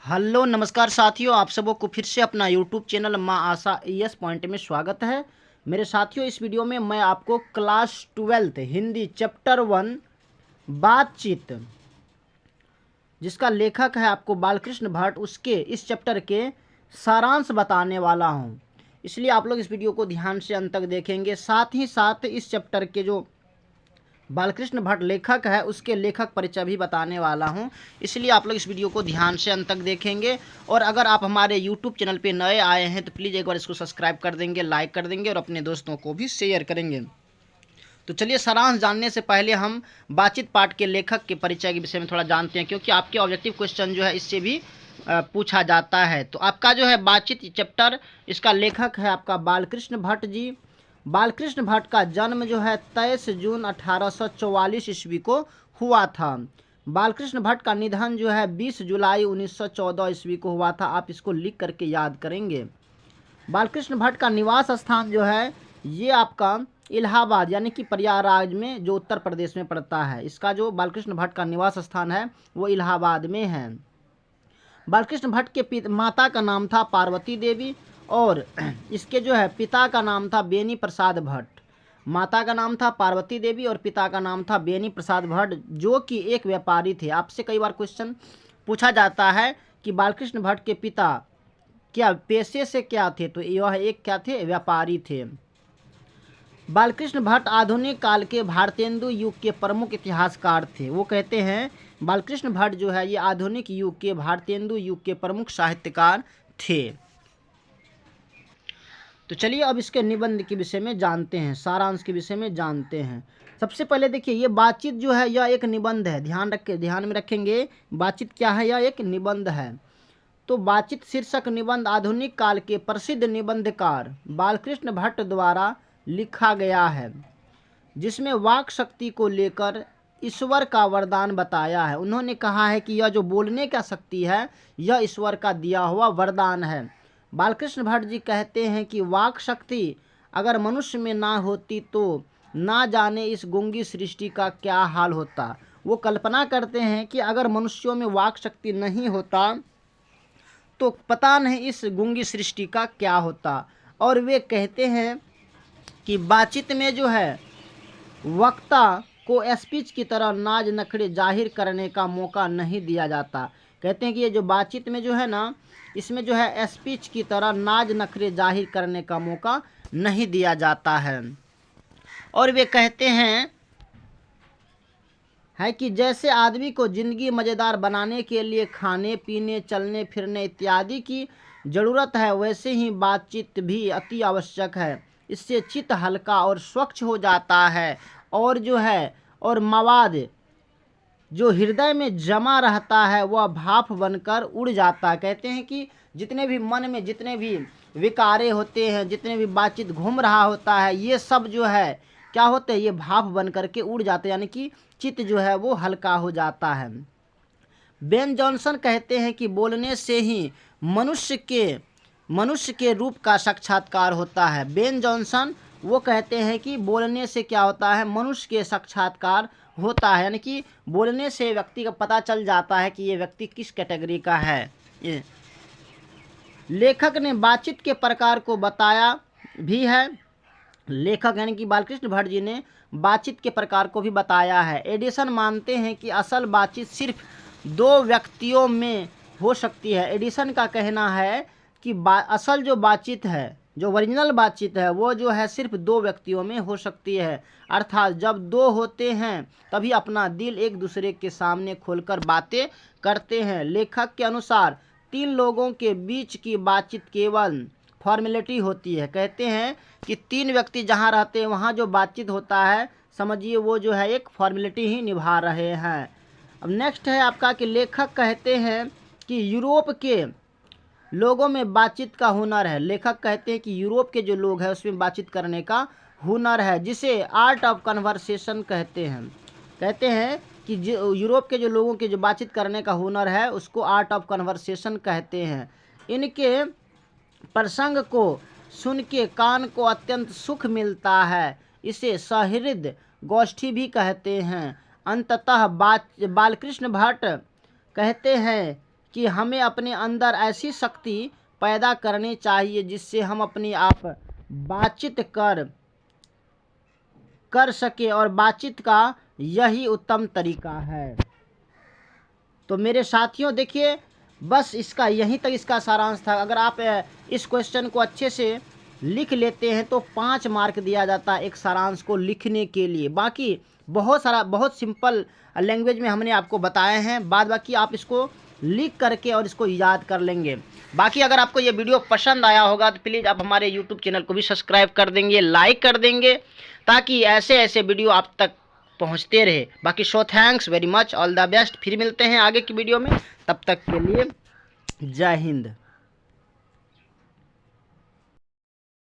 Hello नमस्कार साथियों, आप सबों को फिर से अपना यूट्यूब चैनल माँ आशा ES पॉइंट में स्वागत है। मेरे साथियों, इस वीडियो में मैं आपको क्लास 12 हिंदी चैप्टर 1 बातचीत, जिसका लेखक है आपको बालकृष्ण भट्ट, उसके इस चैप्टर के सारांश बताने वाला हूँ। इसलिए आप लोग इस वीडियो को ध्यान से अंत तक देखेंगे। साथ ही साथ इस चैप्टर के जो बालकृष्ण भट्ट लेखक है उसके लेखक परिचय भी बताने वाला हूं, इसलिए आप लोग इस वीडियो को ध्यान से अंत तक देखेंगे। और अगर आप हमारे YouTube चैनल पे नए आए हैं तो प्लीज़ एक बार इसको सब्सक्राइब कर देंगे, लाइक कर देंगे और अपने दोस्तों को भी शेयर करेंगे। तो चलिए, सारांश जानने से पहले हम बातचीत पाठ के लेखक के परिचय के विषय में थोड़ा जानते हैं, क्योंकि आपके ऑब्जेक्टिव क्वेश्चन जो है इससे भी पूछा जाता है। तो आपका जो है बातचीत चैप्टर, इसका लेखक है आपका बालकृष्ण भट्ट जी। बालकृष्ण भट्ट का जन्म जो है 23 जून 1844 ईस्वी को हुआ था। बालकृष्ण भट्ट का निधन जो है 20 जुलाई 1914 ईस्वी को हुआ था। आप इसको लिख करके याद करेंगे। बालकृष्ण भट्ट का निवास स्थान जो है ये आपका इलाहाबाद यानी कि प्रयागराज में, जो उत्तर प्रदेश में पड़ता है, इसका जो बालकृष्ण भट्ट का निवास स्थान है वो इलाहाबाद में है। बालकृष्ण भट्ट के माता का नाम था पार्वती देवी और इसके जो है पिता का नाम था बेनी प्रसाद भट्ट। माता का नाम था पार्वती देवी और पिता का नाम था बेनी प्रसाद भट्ट, जो कि एक व्यापारी थे। आपसे कई बार क्वेश्चन पूछा जाता है कि बालकृष्ण भट्ट के पिता क्या पेशे से क्या थे, तो यह एक क्या थे, व्यापारी थे। बालकृष्ण भट्ट आधुनिक काल के भारतेंदु युग के प्रमुख इतिहासकार थे। वो कहते हैं बालकृष्ण भट्ट जो है ये आधुनिक युग के भारतेंदु युग के प्रमुख साहित्यकार थे। तो चलिए अब इसके निबंध के विषय में जानते हैं, सारांश के विषय में जानते हैं। सबसे पहले देखिए, ये बातचीत जो है यह एक निबंध है। ध्यान में रखेंगे, बातचीत क्या है, यह एक निबंध है। तो बातचीत शीर्षक निबंध आधुनिक काल के प्रसिद्ध निबंधकार बालकृष्ण भट्ट द्वारा लिखा गया है, जिसमें वाक शक्ति को लेकर ईश्वर का वरदान बताया है। उन्होंने कहा है कि यह जो बोलने का शक्ति है यह ईश्वर का दिया हुआ वरदान है। बालकृष्ण भट्ट जी कहते हैं कि वाक शक्ति अगर मनुष्य में ना होती तो ना जाने इस गूंगी सृष्टि का क्या हाल होता। वो कल्पना करते हैं कि अगर मनुष्यों में वाक शक्ति नहीं होता तो पता नहीं इस गूंगी सृष्टि का क्या होता। और वे कहते हैं कि बातचीत में जो है वक्ता को स्पीच की तरह नाज नखरे जाहिर करने का मौका नहीं दिया जाता। कहते हैं कि ये जो बातचीत में जो है ना, इसमें जो है स्पीच की तरह नाज नखरे जाहिर करने का मौका नहीं दिया जाता है। और वे कहते हैं कि जैसे आदमी को ज़िंदगी मज़ेदार बनाने के लिए खाने पीने चलने फिरने इत्यादि की ज़रूरत है, वैसे ही बातचीत भी अति आवश्यक है। इससे चित्त हल्का और स्वच्छ हो जाता है और जो है और मवाद जो हृदय में जमा रहता है वह भाप बनकर उड़ जाता है। कहते हैं कि जितने भी मन में जितने भी विकारे होते हैं, जितने भी बातचीत घूम रहा होता है, ये सब जो है क्या होते हैं, ये भाप बन करके उड़ जाते हैं, यानी कि चित्त जो है वो हल्का हो जाता है। बेन जॉनसन कहते हैं कि बोलने से ही मनुष्य के रूप का साक्षात्कार होता है। बेन जॉनसन वो कहते हैं कि बोलने से क्या होता है, मनुष्य के साक्षात्कार होता है, यानी कि बोलने से व्यक्ति का पता चल जाता है कि ये व्यक्ति किस कैटेगरी का है। ये लेखक ने बातचीत के प्रकार को बताया भी है। लेखक यानी कि बालकृष्ण भट्ट जी ने बातचीत के प्रकार को भी बताया है। एडिसन मानते हैं कि असल बातचीत सिर्फ दो व्यक्तियों में हो सकती है। एडिसन का कहना है कि असल जो बातचीत है, जो ओरिजिनल बातचीत है, वो जो है सिर्फ दो व्यक्तियों में हो सकती है। अर्थात जब दो होते हैं तभी अपना दिल एक दूसरे के सामने खोलकर बातें करते हैं। लेखक के अनुसार तीन लोगों के बीच की बातचीत केवल फॉर्मेलिटी होती है। कहते हैं कि तीन व्यक्ति जहाँ रहते हैं वहाँ जो बातचीत होता है, समझिए वो जो है एक फॉर्मेलिटी ही निभा रहे हैं। अब नेक्स्ट है आपका कि लेखक कहते हैं कि यूरोप के लोगों में बातचीत का हुनर है। लेखक कहते हैं कि यूरोप के जो लोग हैं उसमें बातचीत करने का हुनर है, जिसे आर्ट ऑफ कन्वर्सेशन कहते हैं। कहते हैं कि यूरोप के जो लोगों के जो बातचीत करने का हुनर है उसको आर्ट ऑफ कन्वर्सेशन कहते हैं। इनके प्रसंग को सुन के कान को अत्यंत सुख मिलता है, इसे सहृद गोष्ठी भी कहते हैं। अंततः बालकृष्ण भट्ट कहते हैं कि हमें अपने अंदर ऐसी शक्ति पैदा करनी चाहिए जिससे हम अपनी आप बातचीत कर सके, और बातचीत का यही उत्तम तरीका है। तो मेरे साथियों देखिए, बस इसका यहीं तक इसका सारांश था। अगर आप इस क्वेश्चन को अच्छे से लिख लेते हैं तो 5 मार्क दिया जाता है एक सारांश को लिखने के लिए। बाकी बहुत सिंपल लैंग्वेज में हमने आपको बताए हैं, बाद बाकी आप इसको लिख करके और इसको याद कर लेंगे। बाकी अगर आपको ये वीडियो पसंद आया होगा तो प्लीज़ आप हमारे यूट्यूब चैनल को भी सब्सक्राइब कर देंगे, लाइक कर देंगे, ताकि ऐसे ऐसे वीडियो आप तक पहुंचते रहे। बाकी thanks very much, all the best. फिर मिलते हैं आगे की वीडियो में, तब तक के लिए जय हिंद।